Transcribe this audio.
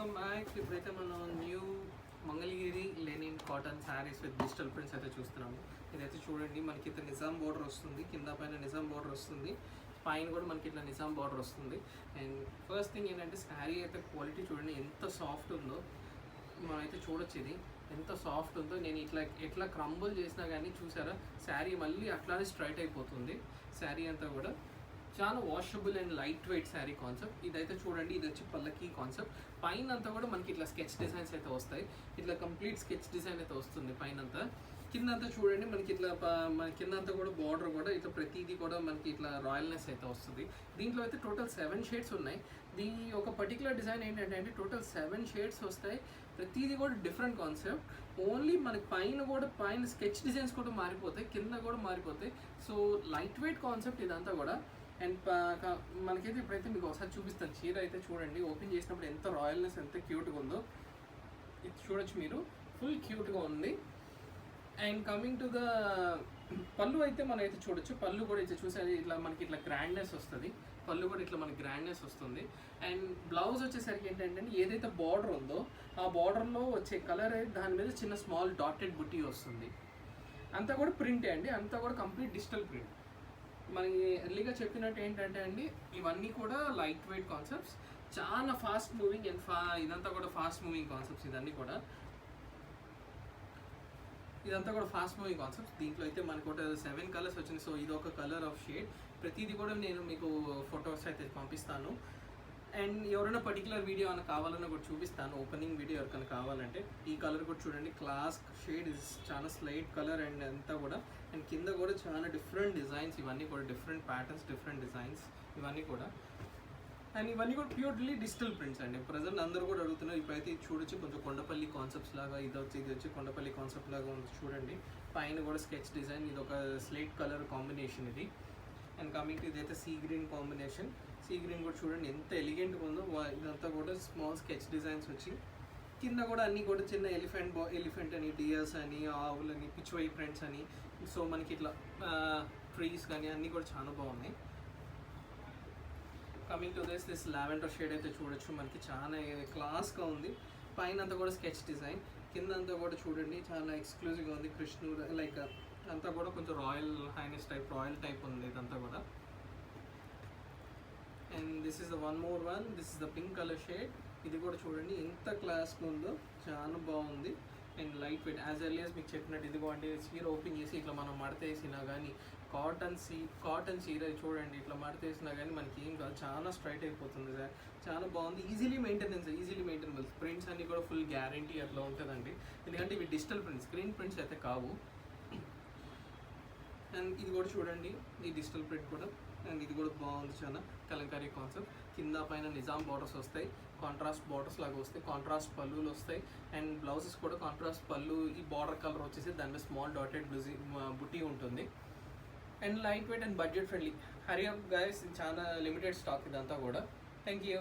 Welcome back. ఇప్పుడైతే మనం new Mangalagiri linen cotton saris with digital prints అయితే చూస్తున్నాము. ఇదైతే చూడండి, మనకి ఇట్లా నిజాం బోర్డర్ వస్తుంది, కింద పైన నిజాం బోర్డర్ వస్తుంది, పైన కూడా మనకి ఇట్లా నిజాం బోర్డర్ వస్తుంది. అండ్ ఫస్ట్ థింగ్ ఏంటంటే శారీ అయితే క్వాలిటీ చూడండి ఎంత సాఫ్ట్ ఉందో. మనమైతే చూడొచ్చు ఇది ఎంత సాఫ్ట్ ఉందో. నేను ఎట్లా క్రంబుల్ చేసినా కానీ చూసారా, శారీ మళ్ళీ అట్లానే స్ట్రైట్ అయిపోతుంది. శారీ అంతా కూడా చాలా washable and light weight sari concept. ఇదైతే చూడండి, ఇది వచ్చి పల్లకి కాన్సెప్ట్. పైన అంతా కూడా మనకి ఇట్లా స్కెచ్ డిజైన్స్ అయితే వస్తాయి. ఇట్లా కంప్లీట్ స్కెచ్ డిజైన్ అయితే వస్తుంది పైన అంతా. కింద అంతా చూడండి మనకి ఇట్లా మన కింద అంతా కూడా బార్డర్ కూడా ఇట్లా ప్రతిదీ కూడా మనకి ఇట్లా రాయల్నెస్ అయితే వస్తుంది. దీంట్లో అయితే టోటల్ 7 షేడ్స్ ఉన్నాయి. దీని ఒక పర్టికులర్ డిజైన్ ఏంటంటే టోటల్ 7 షేడ్స్ వస్తాయి. ప్రతిదీ కూడా డిఫరెంట్ కాన్సెప్ట్. ఓన్లీ మనకి పైన స్కెచ్ డిజైన్స్ కూడా మారిపోతాయి, కింద కూడా మారిపోతాయి. సో లైట్ వెయిట్ కాన్సెప్ట్ ఇదంతా కూడా. అండ్ మనకైతే ఇప్పుడైతే మీకు ఒకసారి చూపిస్తాను. చీర అయితే చూడండి, ఓపెన్ చేసినప్పుడు ఎంత రాయల్నెస్, ఎంత క్యూట్గా ఉందో ఇది చూడొచ్చు మీరు. ఫుల్ క్యూట్గా ఉంది. అండ్ కమింగ్ టు ద పళ్ళు అయితే మనం అయితే చూడొచ్చు. పళ్ళు కూడా ఇట్లా చూసేది ఇట్లా మనకి ఇట్లా గ్రాండ్నెస్ వస్తుంది. పళ్ళు కూడా ఇట్లా మనకి గ్రాండ్నెస్ వస్తుంది. అండ్ బ్లౌజ్ వచ్చేసరికి ఏంటంటే ఏదైతే బార్డర్ ఉందో ఆ బార్డర్లో వచ్చే కలర్ దాని మీద చిన్న స్మాల్ డాటెడ్ బుట్టి వస్తుంది. అంతా కూడా ప్రింటే అండి, అంతా కూడా కంప్లీట్ డిజిటల్ ప్రింట్. మనకి ఎర్లీగా చెప్పినట్టు ఏంటంటే అండి, ఇవన్నీ కూడా లైట్ వెయిట్ కాన్సెప్ట్స్, చాలా ఫాస్ట్ మూవింగ్ అండ్ ఇదంతా కూడా ఫాస్ట్ మూవింగ్ కాన్సెప్ట్స్. ఇదంతా కూడా ఫాస్ట్ మూవింగ్ కాన్సెప్ట్స్. దీంట్లో అయితే మనకు ఒక 7 కలర్స్ వచ్చింది. సో ఇది ఒక కలర్ ఆఫ్ షేడ్. ప్రతిదీ కూడా నేను మీకు ఫొటోస్ అయితే పంపిస్తాను. అండ్ ఎవరైనా పర్టికులర్ వీడియో అని కావాలన్నా కూడా చూపిస్తాను, ఓపెనింగ్ వీడియో ఎవరికైనా కావాలంటే. ఈ కలర్ కూడా చూడండి, క్లాస్ షేడ్ ఇస్ చాలా స్లైట్ కలర్ అండ్ అంతా కూడా. అండ్ కింద కూడా చాలా డిఫరెంట్ డిజైన్స్, ఇవన్నీ కూడా డిఫరెంట్ ప్యాటర్న్స్, డిఫరెంట్ డిజైన్స్ ఇవన్నీ కూడా. అండ్ ఇవన్నీ కూడా ప్యూర్లీ డిజిటల్ ప్రింట్స్ అండి. ప్రజెంట్ అందరూ కూడా అడుగుతున్నారు. ఇప్పుడైతే ఇది చూడొచ్చు, కొంచెం కొండపల్లి కాన్సెప్ట్స్ లాగా ఇది వచ్చి కొండపల్లి కాన్సెప్ట్ లాగా ఉంది చూడండి. పైన కూడా స్కెచ్ డిజైన్, ఇది ఒక స్లేట్ కలర్ కాంబినేషన్ ఇది. అండ్ కమింగ్ టు ఇదైతే sea green combination. Sea green కూడా చూడండి ఎంత ఎలిగెంట్గా ఉందో. ఇదంతా కూడా స్మాల్ స్కెచ్ డిజైన్స్ వచ్చి కింద కూడా అన్నీ కూడా చిన్న ఎలిఫెంట్ అని, డియర్స్ అని, ఆవులని, పిచ్వై ప్రింట్స్ అని. సో మనకి ఇట్లా ట్రీస్ కానీ అన్నీ కూడా చాలా బాగున్నాయి. Coming to this lavender shade అయితే చూడొచ్చు, మనకి చాలా క్లాస్గా ఉంది. పైన అంతా కూడా స్కెచ్ డిజైన్, కింద అంతా కూడా చూడండి చాలా ఎక్స్క్లూజివ్గా ఉంది. కృష్ణుడు లైక్ అంతా కూడా కొంచెం royal highness type, royal type ఉంది ఇదంతా కూడా. And this is the one more one, this is the pink colour shade. ఇది కూడా చూడండి ఎంత క్లాస్గా ఉందో, చాలా బాగుంది. And light weight as early as మీకు చెప్పినట్టు. ఇదిగోండి చీర ఓపెన్ చేసి ఇట్లా మనం మడతేసినా కానీ కాటన్ చీర చూడండి, ఇట్లా మడతేసినా కానీ మనకి ఏం కాదు, చాలా స్ట్రైట్ అయిపోతుంది సార్. చాలా బాగుంది, ఈజీలీ మెయింటెనబుల్. ప్రింట్స్ అన్నీ కూడా ఫుల్ గ్యారంటీ అట్లా ఉంటుందండి. ఎందుకంటే ఇవి డిజిటల్ ప్రింట్స్, స్క్రీన్ ప్రింట్స్ అయితే కావు. అండ్ ఇది కూడా చూడండి, ఈ డిజిటల్ ప్రింట్ కూడా. అండ్ ఇది కూడా బాగుంది, చాలా కలంకారీ కాన్సెప్ట్. కింద పైన నిజాం బార్డర్స్ వస్తాయి, కాంట్రాస్ట్ బార్డర్స్ లాగా వస్తాయి, కాంట్రాస్ట్ పళ్ళులు వస్తాయి. అండ్ బ్లౌజెస్ కూడా కాంట్రాస్ట్ పళ్ళు, ఈ బార్డర్ కలర్ వచ్చేసి దాని మీద స్మాల్ డాటెడ్ బుటీ ఉంటుంది. And light weight and budget friendly. Hari up guys, చాలా లిమిటెడ్ స్టాక్ ఇదంతా కూడా. Thank you.